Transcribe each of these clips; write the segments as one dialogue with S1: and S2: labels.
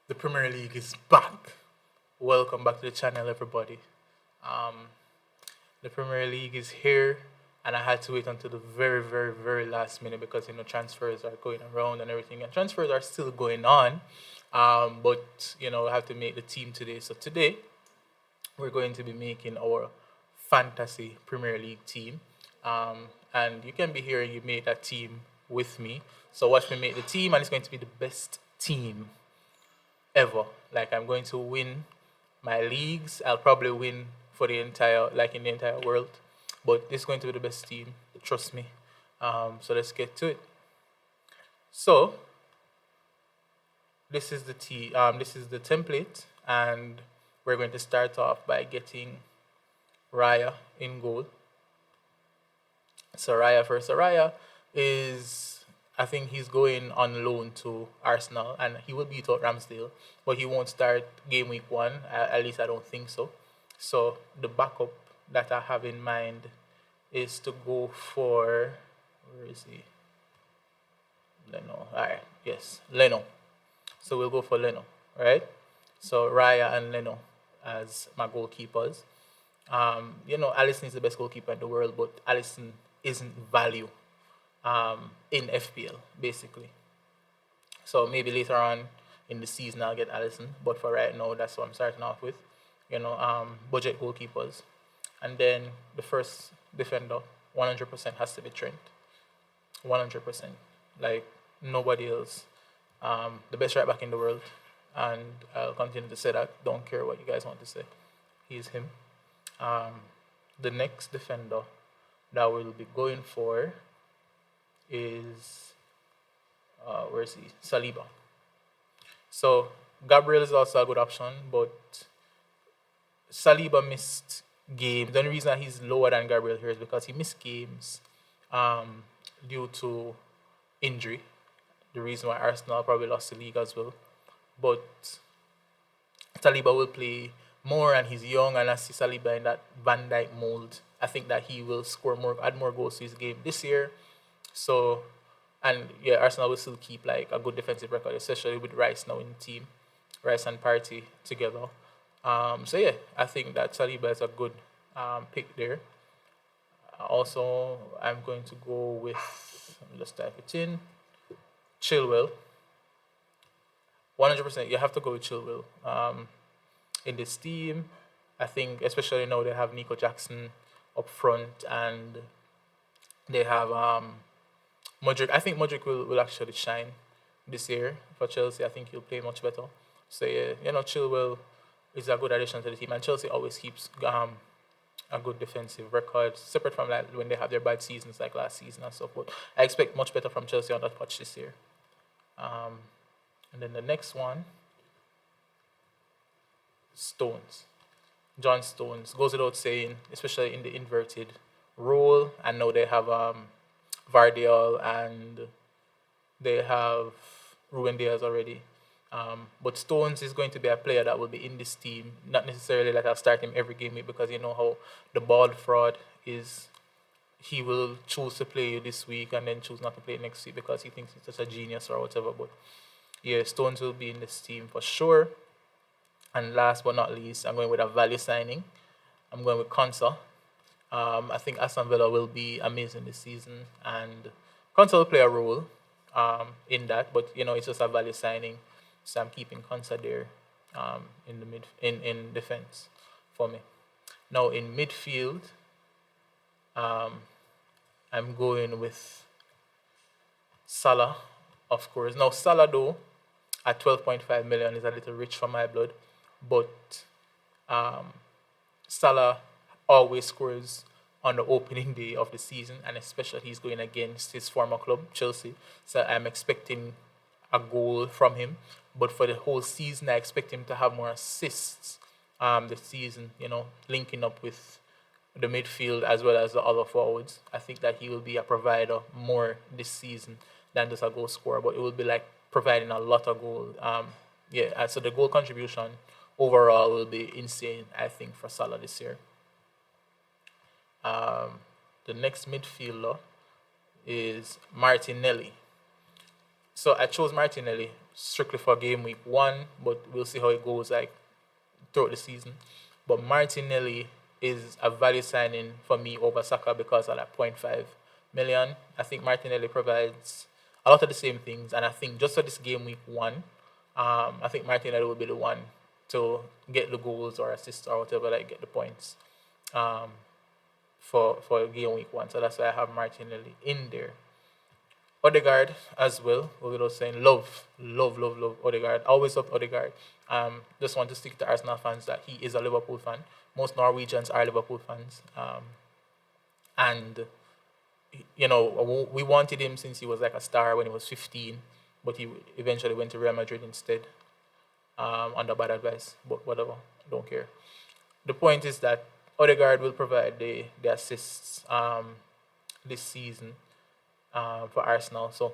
S1: The Premier League is back. Welcome back to the channel, everybody. Um, the Premier League is here, and I had to wait until the very, very, very last minute because transfers are going around and everything, and transfers are still going on. But we have to make the team today. So today we're going to be making our fantasy Premier League team. And you can be here and you make that team with me. So watch me make the team, and it's going to be the best team ever. Like I'm going to win my leagues. I'll probably win for the entire like in the entire world. But this is going to be the best team. Trust me. So let's get to it. So this is the this is the template, and we're going to start off by getting Raya in goal. So Raya first. So Raya is, I think he's going on loan to Arsenal, and he will beat out Ramsdale, but he won't start game week one. At least I don't think so. So the backup that I have in mind is to go for, where is he? Leno. All right, yes, Leno. So we'll go for Leno, right? So Raya and Leno as my goalkeepers. Alisson is the best goalkeeper in the world, but Alisson isn't value in FPL, basically. So maybe later on in the season I'll get Alisson, but for right now, that's what I'm starting off with. Budget goalkeepers. And then the first defender, 100% has to be Trent. 100%. Like nobody else. The best right back in the world. And I'll continue to say that. Don't care what you guys want to say. He's him. The next defender that we'll be going for is where is he? Saliba. So Gabriel is also a good option, but Saliba missed games. The only reason that he's lower than Gabriel here is because he missed games due to injury. The reason why Arsenal probably lost the league as well. But Saliba will play more, and he's young, and I see Saliba in that Van Dijk mold. I think that he will score more, add more goals to his game this year. So, and yeah, Arsenal will still keep like a good defensive record, especially with Rice now in the team, Rice and Partey together. So yeah, I think that Saliba is a good pick there. Also, I'm going to go with, let's type it in, Chilwell. 100%, you have to go with Chilwell. In this team, I think, especially now they have Nico Jackson up front, and they have Modric. I think Modric will actually shine this year for Chelsea. I think he'll play much better. So yeah, Chilwell is a good addition to the team, and Chelsea always keeps a good defensive record, separate from like when they have their bad seasons like last season and stuff. But I expect much better from Chelsea on that patch this year. And then the next one, Stones. John Stones goes without saying, especially in the inverted role. And now they have Vardiol, and they have Ruben Diaz already. But Stones is going to be a player that will be in this team. Not necessarily that I'll start him every game because you know how the ball fraud is. He will choose to play you this week and then choose not to play next week because he thinks he's just a genius or whatever. But yeah, Stones will be in this team for sure. And last but not least, I'm going with a value signing. I'm going with Konsa. I think Aston Villa will be amazing this season, and Konsa will play a role in that. But it's just a value signing, so I'm keeping Konsa there in the in defense for me. Now in midfield, I'm going with Salah, of course. Now Salah though, at 12.5 million is a little rich for my blood, but Salah always scores on the opening day of the season, and especially he's going against his former club, Chelsea. So I'm expecting a goal from him. But for the whole season, I expect him to have more assists this season, linking up with the midfield as well as the other forwards. I think that he will be a provider more this season than just a goal scorer, but it will be like providing a lot of goal. So the goal contribution overall will be insane, I think, for Salah this year. The next midfielder is Martinelli. So I chose Martinelli strictly for game week one, but we'll see how it goes like throughout the season. But Martinelli is a value signing for me over Saka because of that point 0.5 million. I think Martinelli provides a lot of the same things, and I think just for this game week one, I think Martinelli will be the one to get the goals or assists or whatever, like get the points um, for game week one. So that's why I have Martinelli in there. Odegaard as well. We were saying love Odegaard. Always love Odegaard. Just want to stick to Arsenal fans that he is a Liverpool fan. Most Norwegians are Liverpool fans, and we wanted him since he was like a star when he was 15, but he eventually went to Real Madrid instead under bad advice. But whatever, don't care. The point is that Odegaard will provide the assists this season for Arsenal. So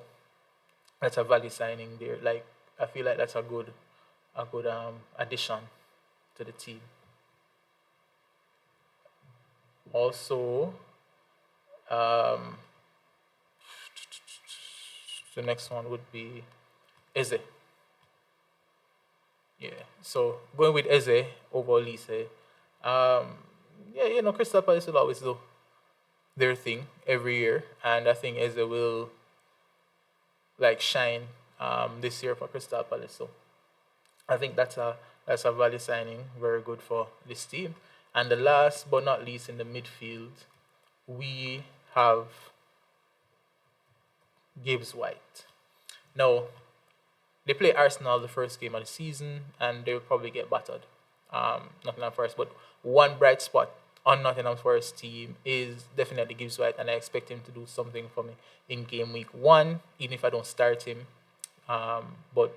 S1: that's a value signing there. Like I feel like that's a good addition to the team. Also, um, the next one would be Eze. Yeah. So going with Eze over Lise. Yeah, Crystal Palace will always do their thing every year, and I think Eze will like shine this year for Crystal Palace. So I think that's a value signing, very good for this team. And the last but not least in the midfield, we have Gibbs White. Now they play Arsenal the first game of the season, and they will probably get battered. Nottingham Forest, but one bright spot on Nottingham Forest team is definitely Gibbs White, and I expect him to do something for me in game week one, even if I don't start him. But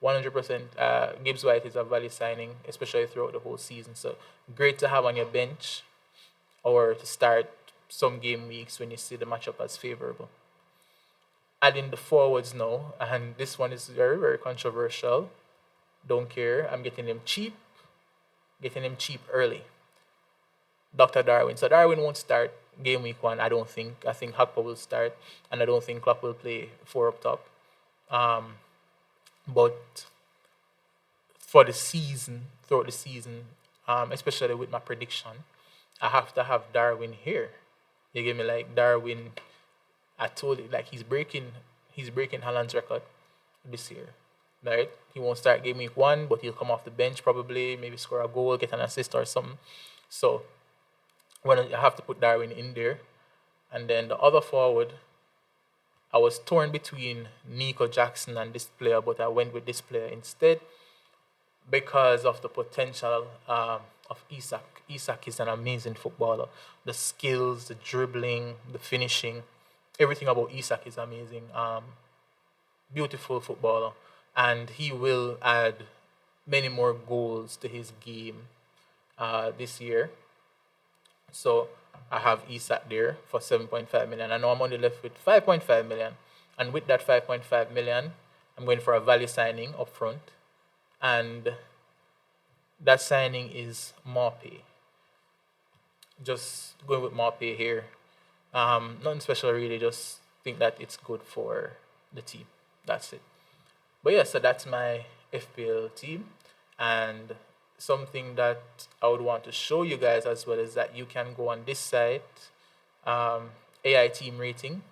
S1: 100%, Gibbs White is a value signing, especially throughout the whole season. So great to have on your bench or to start some game weeks when you see the matchup as favorable. Adding the forwards now, and this one is very, very controversial. Don't care. I'm getting him cheap early. Dr. Darwin. So Darwin won't start game week one, I don't think. I think Hakpo will start, and I don't think Klopp will play four up top. But for the season, throughout the season, especially with my prediction, I have to have Darwin here. You give me like Darwin. I told you like he's breaking Haaland's record this year. Right? He won't start game week one, but he'll come off the bench probably, maybe score a goal, get an assist or something. So when I have to put Darwin in there, and then the other forward, I was torn between Nico Jackson and this player, but I went with this player instead because of the potential of Isak. Isak is an amazing footballer. The skills, the dribbling, the finishing, everything about Isak is amazing. Beautiful footballer, and he will add many more goals to his game this year. So I have Isak there for 7.5 million. I know I'm only left with 5.5 million, and with that 5.5 million, I'm going for a value signing up front, and that signing is Maupay. Just going with Maupay here. Nothing special really. Just think that it's good for the team. That's it. But yeah, so that's my FPL team, and something that I would want to show you guys as well is that you can go on this site, AI team rating,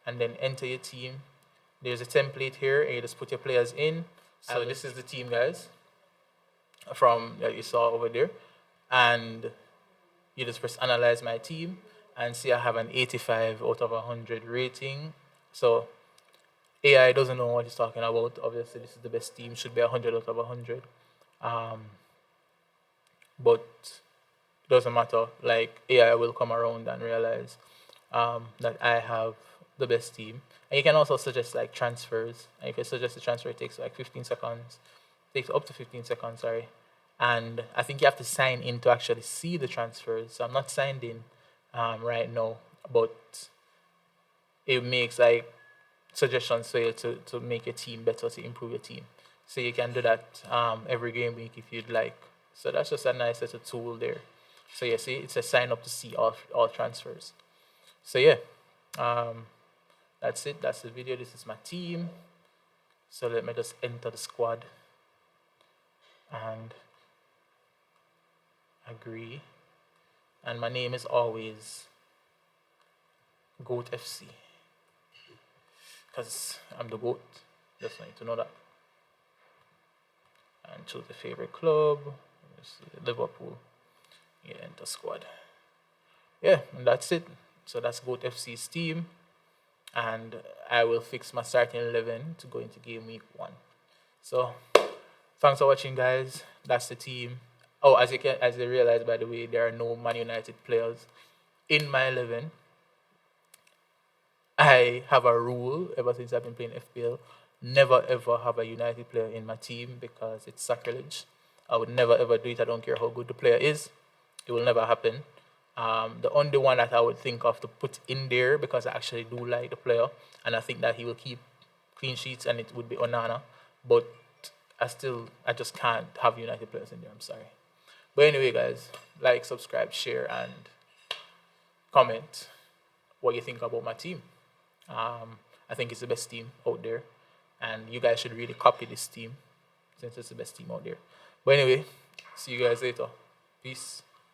S1: and then enter your team. There's a template here, and you just put your players in. So this is the team, guys, from that you saw over there, and you just press analyze my team and see I have an 85 out of 100 rating. So AI doesn't know what he's talking about. Obviously, this is the best team. Should be 100 out of 100. But it doesn't matter. Like AI will come around and realize that I have the best team. And you can also suggest like transfers. And if you suggest a transfer, it takes like 15 seconds. It takes up to 15 seconds, sorry. And I think you have to sign in to actually see the transfers. So I'm not signed in right now, but it makes like suggestions for you to make your team better, to improve your team. So you can do that every game week if you'd like. So that's just a nice little tool there. So yeah, see, it's a sign up to see all transfers. So yeah, that's it. That's the video. This is my team. So let me just enter the squad and agree. And my name is always Goat FC because I'm the goat. Just need to know that. And choose the favorite club. Liverpool. Yeah, enter squad. Yeah, and that's it. So that's Goat FC's team, and I will fix my starting 11 to go into game week 1. So thanks for watching, guys. That's the team. Oh, as you realize, by the way, there are no Man United players in my 11. I have a rule ever since I've been playing FPL: never ever have a United player in my team because it's sacrilege. I would never ever do it. I don't care how good the player is. It will never happen. The only one that I would think of to put in there, because I actually do like the player and I think that he will keep clean sheets, and it would be Onana. But I just can't have United players in there. I'm sorry. But anyway, guys, like, subscribe, share, and comment what you think about my team. I think it's the best team out there, and you guys should really copy this team since it's the best team out there. But anyway, see you guys later. Peace.